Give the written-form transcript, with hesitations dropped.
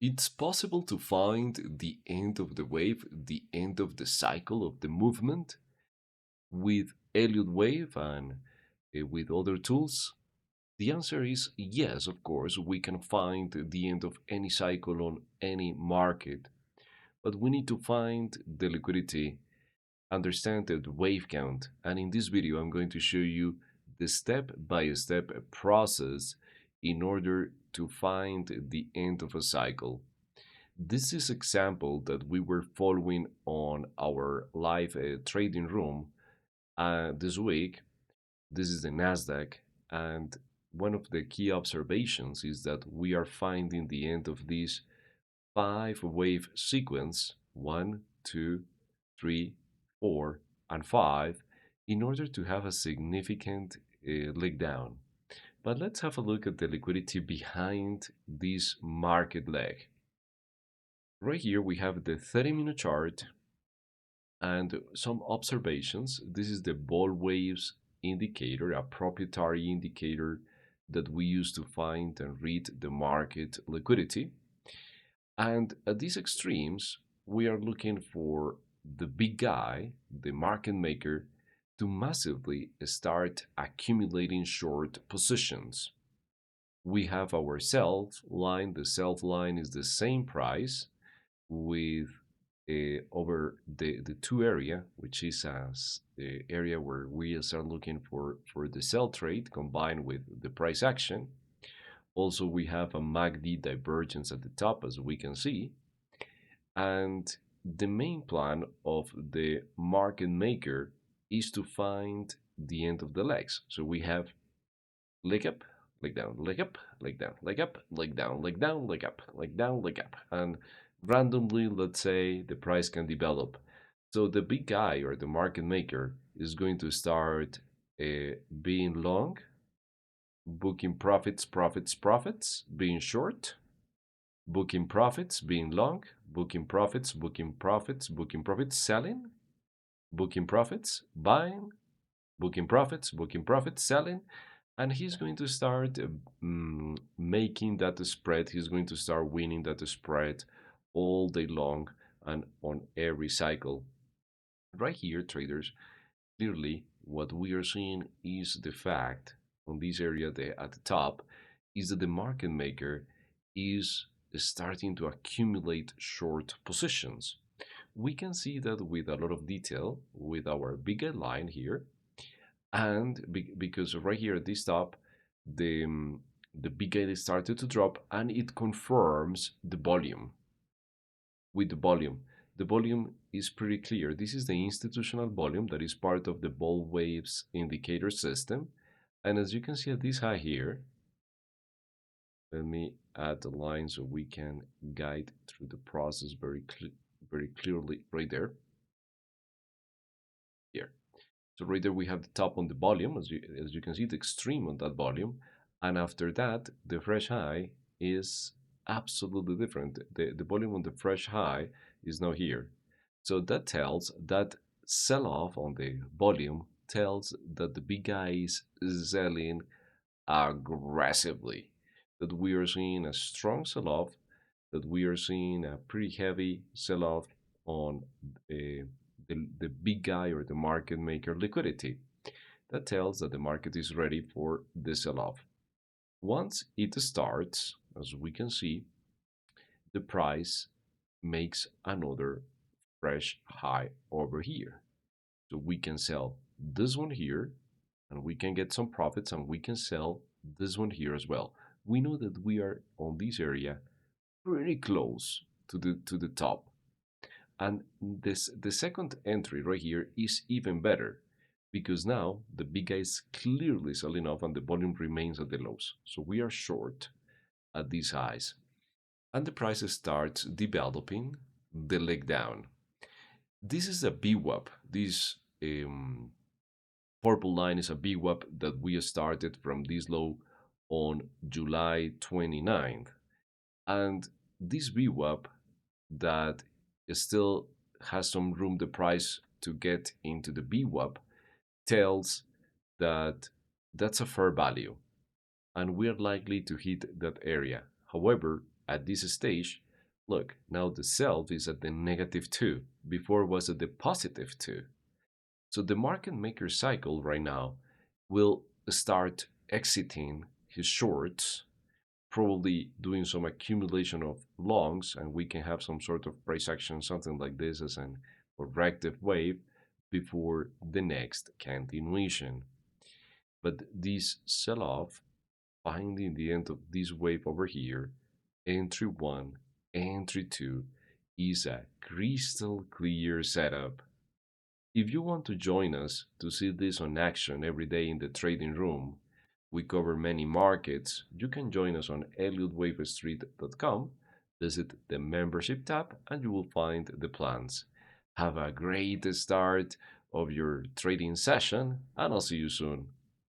It's possible to find the end of the wave, the end of the cycle of the movement with Elliott Wave and with other tools. The answer is yes, of course, we can find the end of any cycle on any market, but we need to find the liquidity, understand the wave count, and in this video I'm going to show you the step-by-step process in order to find the end of a cycle. This is example that we were following on our live trading room this week. This is the Nasdaq, and one of the key observations is that we are finding the end of this 5-wave sequence 1, 2, 3, 4, and 5 in order to have a significant leg down. But let's have a look at the liquidity behind this market leg. Right here we have the 30-minute chart and some observations. This is the VolWaves indicator, a proprietary indicator that we use to find and read the market liquidity. And at these extremes, we are looking for the big guy, the market maker, to massively start accumulating short positions. We have our self line. The self line is the same price with over the two area, which is as the area where we start looking for the sell trade combined with the price action. Also, we have a MACD divergence at the top, as we can see. And the main plan of the market maker is to find the end of the legs. So we have leg up, leg down, leg up, leg down, leg up, leg down, leg down, leg up, leg down, leg up. And randomly, let's say the price can develop. So the big guy or the market maker is going to start being long, booking profits, profits, profits, being short, booking profits, being long, booking profits, booking profits, booking profits, selling, booking profits, buying, booking profits, selling, and he's going to start making that spread. He's going to start winning that spread all day long and on every cycle. Right here, traders, clearly what we are seeing is the fact on this area at the top is that the market maker is starting to accumulate short positions. We can see that with a lot of detail with our bigger line here, and because right here at this top, the the big guy started to drop, and it confirms the volume. With the volume, the volume is pretty clear. This is the institutional volume that is part of the VolWaves indicator system, and as you can see at this high here, let me add the line so we can guide through the process very clearly right there. Here. So right there we have the top on the volume, as you can see, the extreme on that volume, and after that the fresh high is absolutely different. The volume on the fresh high is now here. So that tells that sell-off on the volume tells that the big guy is selling aggressively, that we are seeing a strong sell-off, that we are seeing a pretty heavy sell-off on the big guy or the market maker liquidity. That tells that the market is ready for the sell-off. Once it starts, as we can see, the price makes another fresh high over here. So we can sell this one here, and we can get some profits, and we can sell this one here as well. We know that we are on this area pretty close to the top. And the second entry right here is even better, because now the big guy is clearly selling off and the volume remains at the lows. So we are short at these highs. And the price starts developing the leg down. This is a VWAP. This purple line is a VWAP that we started from this low on July 29th. And this VWAP that still has some room the price to get into the VWAP tells that that's a fair value and we are likely to hit that area. However, at this stage, Look, now the self is at the -2. Before was at the +2. So the market maker cycle right now will start exiting his shorts, probably doing some accumulation of longs, and we can have some sort of price action, something like this as an corrective wave before the next continuation. But this sell-off, finding the end of this wave over here, entry 1, entry 2, is a crystal clear setup. If you want to join us to see this on action every day in the trading room, we cover many markets. You can join us on elliottwavestreet.com, visit the membership tab, and you will find the plans. Have a great start of your trading session, and I'll see you soon.